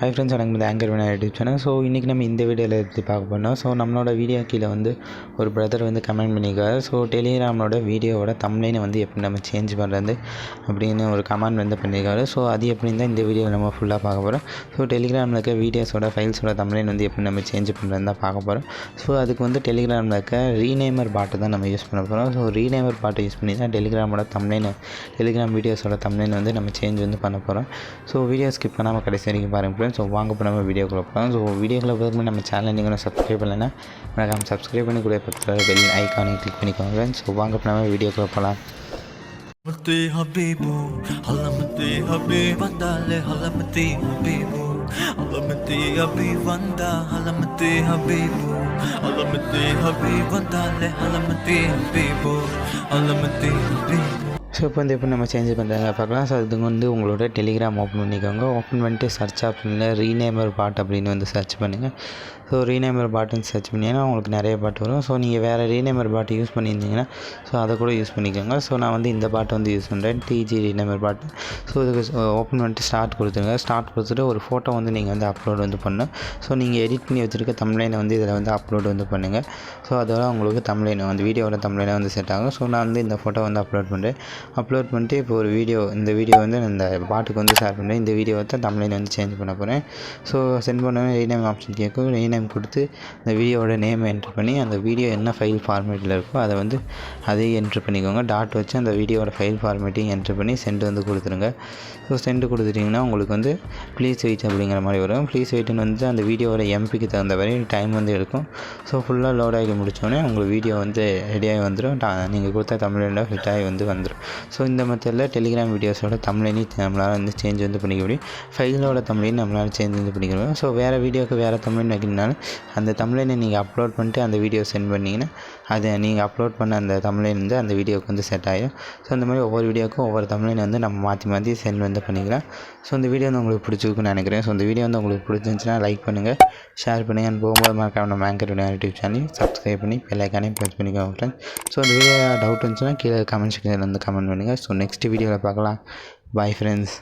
Hi friends, எனக்கு வந்து anchor வினா யூடியூப் சேனல். ஸோ இன்றைக்கி நம்ம இந்த வீடியோவில் எடுத்து பார்க்க போனோம். ஸோ நம்மளோட வீடியோ கீழே வந்து ஒரு பிரதர் வந்து கமெண்ட் பண்ணியிருக்காரு. ஸோ டெலிகிராமோட வீடியோவோட தம்ப்நெயிலை வந்து எப்படி நம்ம சேஞ்ச் பண்ணுறது அப்படின்னு ஒரு கமெண்ட் வந்து பண்ணியிருக்காரு. ஸோ அது எப்படின்னு தான் இந்த வீடியோவில் நம்ம ஃபுல்லாக பார்க்க போகிறோம். ஸோ டெலிகிராமில் இருக்க வீடியோஸோட ஃபைல்ஸோட தம்ப்நெயில் வந்து எப்படி நம்ம சேஞ்ச் பண்ணுறதுன்னு தான் பார்க்க போகிறோம். ஸோ அதுக்கு வந்து டெலிகிராமில் இருக்க ரீநேமர் பாட்டை தான் நம்ம யூஸ் பண்ண போகிறோம். ஸோ ரீநேமர் பாட்டை யூஸ் பண்ணி தான் டெலிகிராமோட தம்ப்நெயில், டெலிகிராம் வீடியோஸோட தம்ப்நெயில் வந்து நம்ம சேஞ்ச் வந்து பண்ண போகிறோம். ஸோ வீடியோ ஸ்கிப் பண்ணாமல் கடைசி வரைக்கும் பாருங்கள். ஸோ வாங்க இப்போ நம்ம வீடியோக்குள்ள போகலாம். ஸோ வீடியோக்குள்ள போகிறதுக்கு நம்ம சேனலை நீங்கள் சப்ஸ்கிரைப் பண்ணலைன்னா மறக்காம சப்ஸ்கிரைப் பண்ணி கூட பக்கத்தில் பெல் ஐக்கானை கிளிக் பண்ணிக்கோங்க. ஸோ வாங்க இப்போ நம்ம வீடியோக்குள்ள போகலாம். Halamati Habibu, Halamati Habib Vandale, Halamati Habibu, Halamati Habib Vanda, Halamati Habibu, Halamati Habib Vandale, Halamati Habibu, Halamati Habibu. So இப்போ வந்து எப்படி நம்ம சேஞ்ச் பண்ணுறாங்க பார்க்கலாம். ஸோ அதுக்கு வந்து உங்களோட டெலிகிராம் ஓப்பன் பண்ணிக்கோங்க. ஓப்பன் பண்ணிட்டு சர்ச் ஆப்ஷனில் ரீநேமர் பாட் அப்படின்னு வந்து சர்ச் பண்ணுங்கள். ஸோ ரீநேமர் பாட்டுன்னு சர்ச் பண்ணிங்கன்னா உங்களுக்கு நிறைய பாட்டு வரும். ஸோ நீங்கள் வேறு ரீநேமர் பாட்டு யூஸ் பண்ணியிருந்தீங்கன்னா ஸோ அதை கூட யூஸ் பண்ணிக்கோங்க. ஸோ நான் வந்து இந்த பாட்டை வந்து யூஸ் பண்ணுறேன், டிஜி ரீநேமர் பாட்டு. ஸோ இதுக்கு ஓப்பன் பண்ணிட்டு ஸ்டார்ட் கொடுத்துருங்க. ஸ்டார்ட் கொடுத்துட்டு ஒரு ஃபோட்டோ வந்து நீங்கள் வந்து அப்லோட் வந்து பண்ணணும். ஸோ நீங்கள் எடிட் பண்ணி வச்சுருக்க தம்ப்நெயிலை வந்து இதில் வந்து அப்லோட் வந்து பண்ணுங்கள். ஸோ அதோட உங்களுக்கு தம்ப்நெயில் வந்து வீடியோவோட தம்ப்நெயிலாக வந்து செட் ஆகும். ஸோ நான் வந்து இந்த ஃபோட்டோ வந்து அப்லோட் பண்ணுறேன். அப்லோட் பண்ணிட்டு இப்போ ஒரு வீடியோ, இந்த வீடியோ வந்து இந்த பாட்டுக்கு வந்து ஷேர் பண்ணுறேன். இந்த வீடியோவை தான் தம்ப்நெயில் வந்து சேஞ்ச் பண்ண போகிறேன். ஸோ சென்ட் பண்ண ரீநேம் ஆப்ஷன் கேட்கும். ரீநேம் கொடுத்து அந்த வீடியோவோட நேம் என்ட்ரு பண்ணி அந்த வீடியோ என்ன ஃபைல் ஃபார்மேட்டில் இருக்கோ அதை வந்து அதையும் என்ட்ரு பண்ணிக்கோங்க. டாட் வச்சு அந்த வீடியோவோட ஃபைல் ஃபார்மேட்டையும் என்ட்ரு பண்ணி சென்ட் வந்து கொடுத்துருங்க. ஸோ சென்ட் கொடுத்துட்டிங்கன்னா உங்களுக்கு வந்து ப்ளீஸ் வெயிட் அப்படிங்கிற மாதிரி வரும். ப்ளீஸ் வெயிட்னு வந்து அந்த வீடியோவோட எம்பிக்கு தகுந்த வரை டைம் வந்து எடுக்கும். ஸோ ஃபுல்லாக லோட் ஆகி முடித்தோடனே உங்களுக்கு வீடியோ வந்து ரெடியாகி வந்துடும். நீங்கள் கொடுத்த தம்ப்நெயிலில் ஃபிட் ஆகி வந்து வந்துடும். ஸோ இந்த மெத்தடில் டெலிகிராம் வீடியோஸோட தம்ப்நெயிலையும் நம்மளால் வந்து சேஞ்ச் வந்து பண்ணிக்க முடியும். ஃபைலோட தம்ப்நெயிலையும் நம்மளால் சேஞ்ச் வந்து பண்ணிக்க முடியும். ஸோ வேறு வீடியோக்கு வேறு தம்ப்நெயில் வைக்கணும்னாலும் அந்த தம்ப்நெயிலை நீங்கள் அப்லோட் பண்ணிட்டு அந்த வீடியோ சென்ட் பண்ணிங்கன்னா அதை நீங்கள் அப்லோட் பண்ண அந்த தம்ப்நெயில் வந்து அந்த வீடியோக்கு வந்து செட் ஆகிடும். ஸோ அந்த மாதிரி ஒவ்வொரு வீடியோக்கும் ஒவ்வொரு தம்ப்நெயில் வந்து நம்ம மாற்றி மாற்றி சென்ட் வந்து பண்ணிக்கலாம். ஸோ இந்த வீடியோ வந்து உங்களுக்கு பிடிச்சிருக்குன்னு நினைக்கிறேன். ஸோ இந்த வீடியோ வந்து உங்களுக்கு பிடிச்சிருந்துச்சுன்னா லைக் பண்ணுங்கள், ஷேர் பண்ணுங்கள். அண்ட் போகும்போது மறக்காம நம்ம ஆங்கர் யூடியூப் சேனல் சப்ஸ்கிரைப் பண்ணி பெல் ஐக்கானையும் ப்ரெஸ் பண்ணிக்கோங்க ஃப்ரெண்ட்ஸ். ஸோ இந்த வீடியோ டவுட் இருந்துச்சுன்னா கீழே கமெண்ட் செக்ஷனில் வந்து கமெண்ட் பண்ணுங்கள். ஸோ நெக்ஸ்ட் வீடியோவில் பார்க்கலாம். Bye friends.